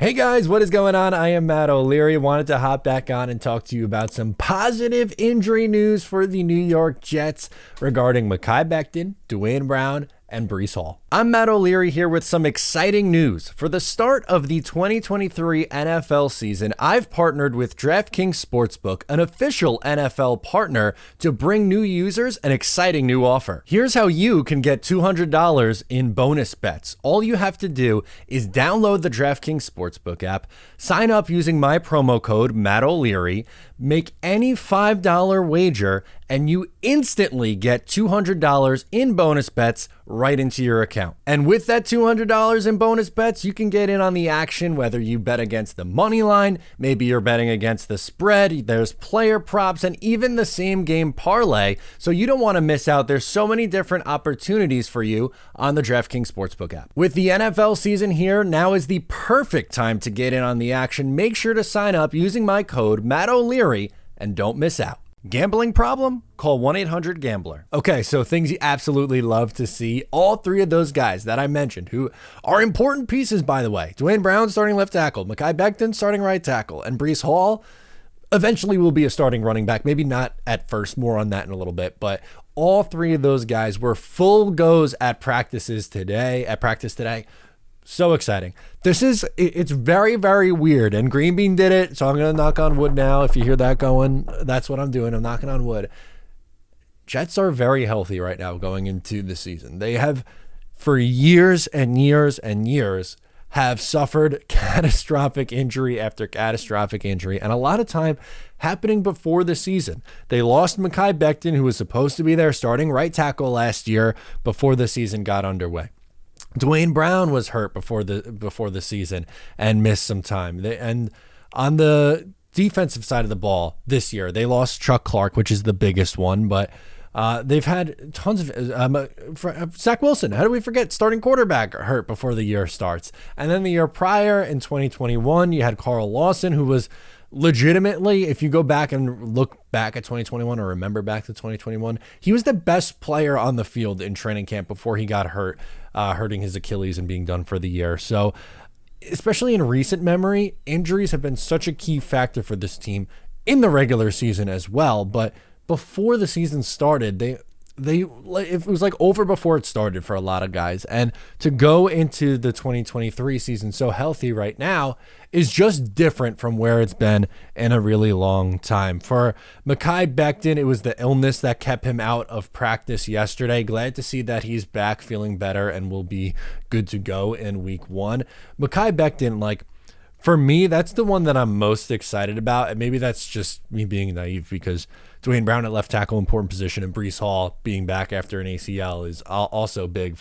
Hey guys, what is going on? I am Matt O'Leary. Wanted to hop back on and talk to you about some positive injury news for the New York Jets regarding Mekhi Becton, Duane Brown, and Breece Hall. I'm Matt O'Leary here with some exciting news. For the start of the 2023 NFL season, I've partnered with DraftKings Sportsbook, an official NFL partner, to bring new users an exciting new offer. Here's how you can get $200 in bonus bets. All you have to do is download the DraftKings Sportsbook app, sign up using my promo code Matt O'Leary, make any $5 wager, and you instantly get $200 in bonus bets right into your account. And with that $200 in bonus bets, you can get in on the action, whether you bet against the money line, maybe you're betting against the spread, there's player props, and even the same game parlay. So you don't want to miss out. There's so many different opportunities for you on the DraftKings Sportsbook app. With the NFL season here, now is the perfect time to get in on the action. Make sure to sign up using my code Matt O'Leary and don't miss out. Gambling problem? Call 1-800-GAMBLER. Okay, so things you absolutely love to see. All three of those guys that I mentioned, who are important pieces, by the way. Duane Brown starting left tackle, Mekhi Becton starting right tackle, and Breece Hall eventually will be a starting running back. Maybe not at first, more on that in a little bit, but all three of those guys were full goes at practice today. So exciting. It's very, very weird. And Green Bean did it. So I'm going to knock on wood now. If you hear that going, that's what I'm doing. I'm knocking on wood. Jets are very healthy right now going into the season. They have, for years and years and years, have suffered catastrophic injury after catastrophic injury. And a lot of time happening before the season. They lost Mekhi Becton, who was supposed to be their starting right tackle last year before the season got underway. Duane Brown was hurt before the season and missed some time. And on the defensive side of the ball this year, they lost Chuck Clark, which is the biggest one, but they've had tons of Zach Wilson. How do we forget? Starting quarterback hurt before the year starts. And then the year prior in 2021, you had Carl Lawson, who was legitimately, if you go back and look back at 2021 or remember back to 2021, he was the best player on the field in training camp before he got hurt, hurting his Achilles and being done for the year. So especially in recent memory, injuries have been such a key factor for this team in the regular season as well. But before the season started, it was like over before it started for a lot of guys. And to go into the 2023 season so healthy right now is just different from where it's been in a really long time. For Mekhi Becton, it was the illness that kept him out of practice yesterday. Glad to see that he's back feeling better and will be good to go in week 1. Mekhi Becton, for me, that's the one that I'm most excited about. And maybe that's just me being naive because Duane Brown at left tackle, important position, and Breece Hall being back after an ACL is also big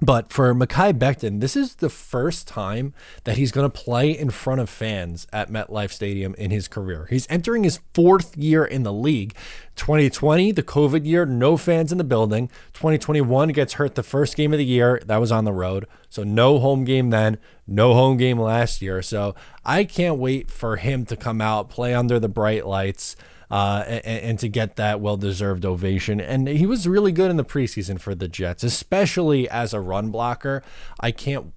But for Mekhi Becton, this is the first time that he's going to play in front of fans at MetLife Stadium in his career. He's entering his 4th year in the league. 2020, the COVID year, no fans in the building. 2021 gets hurt the first game of the year. That was on the road. So no home game then, no home game last year. So I can't wait for him to come out, play under the bright lights, and to get that well-deserved ovation. And he was really good in the preseason for the Jets, especially as a run blocker. I can't,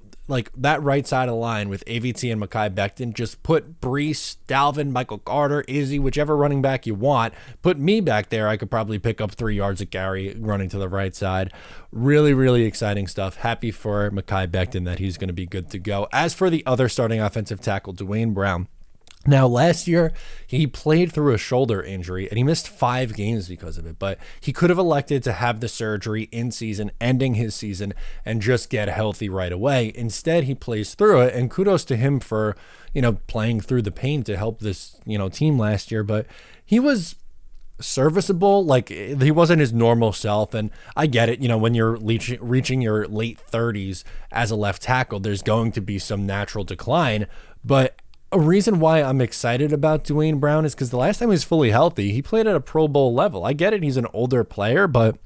that right side of the line with AVT and Mekhi Becton, just put Breece, Dalvin, Michael Carter, Izzy, whichever running back you want, put me back there. I could probably pick up 3 yards of carry running to the right side. Really, really exciting stuff. Happy for Mekhi Becton that he's going to be good to go. As for the other starting offensive tackle, Duane Brown, now, last year, he played through a shoulder injury and he missed 5 games because of it, but he could have elected to have the surgery in season, ending his season, and just get healthy right away. Instead, he plays through it, and kudos to him for, playing through the pain to help this, team last year, but he was serviceable. He wasn't his normal self, and I get it, when you're reaching your late 30s as a left tackle, there's going to be some natural decline, but a reason why I'm excited about Duane Brown is because the last time he was fully healthy, he played at a Pro Bowl level. I get it, he's an older player, but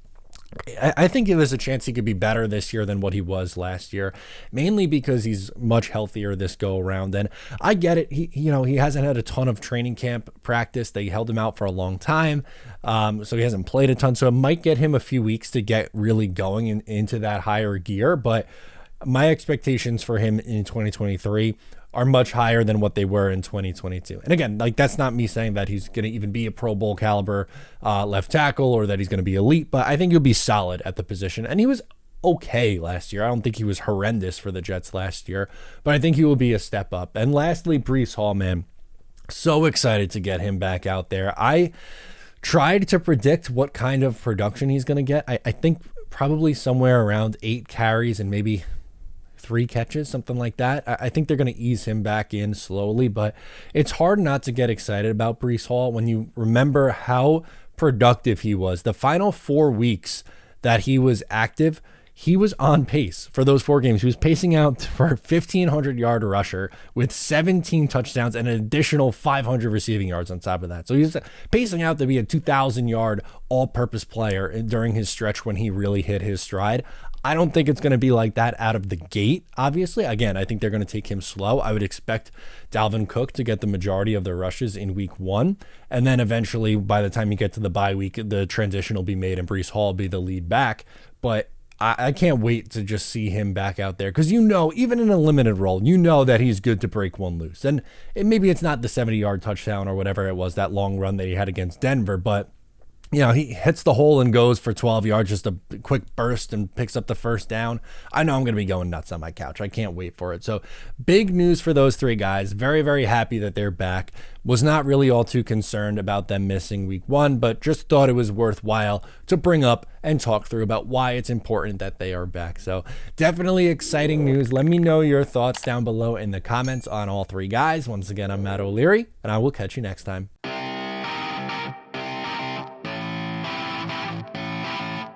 I think there's a chance he could be better this year than what he was last year, mainly because he's much healthier this go around. And I get it. He hasn't had a ton of training camp practice. They held him out for a long time. So he hasn't played a ton. So it might get him a few weeks to get really going into that higher gear. But my expectations for him in 2023 are much higher than what they were in 2022. And again, like that's not me saying that he's going to even be a Pro Bowl caliber left tackle or that he's going to be elite, but I think he'll be solid at the position. And he was okay last year. I don't think he was horrendous for the Jets last year, but I think he will be a step up. And lastly, Breece Hall, man, so excited to get him back out there. I tried to predict what kind of production he's going to get. I think probably somewhere around 8 carries and maybe 3 catches, something like that. I think they're going to ease him back in slowly, but it's hard not to get excited about Breece Hall when you remember how productive he was. The final 4 weeks that he was active, he was on pace for those 4 games. He was pacing out for a 1,500-yard rusher with 17 touchdowns and an additional 500 receiving yards on top of that. So he's pacing out to be a 2,000-yard all-purpose player during his stretch when he really hit his stride. I don't think it's going to be like that out of the gate, obviously. Again, I think they're going to take him slow. I would expect Dalvin Cook to get the majority of the rushes in week 1. And then eventually, by the time you get to the bye week, the transition will be made and Breece Hall will be the lead back. But I can't wait to just see him back out there because, even in a limited role, that he's good to break one loose. And maybe it's not the 70-yard touchdown or whatever it was, that long run that he had against Denver, but he hits the hole and goes for 12 yards, just a quick burst and picks up the first down. I know I'm going to be going nuts on my couch. I can't wait for it. So big news for those 3 guys. Very, very happy that they're back. Was not really all too concerned about them missing week 1, but just thought it was worthwhile to bring up and talk through about why it's important that they are back. So definitely exciting news. Let me know your thoughts down below in the comments on all 3 guys. Once again, I'm Matt O'Leary, and I will catch you next time.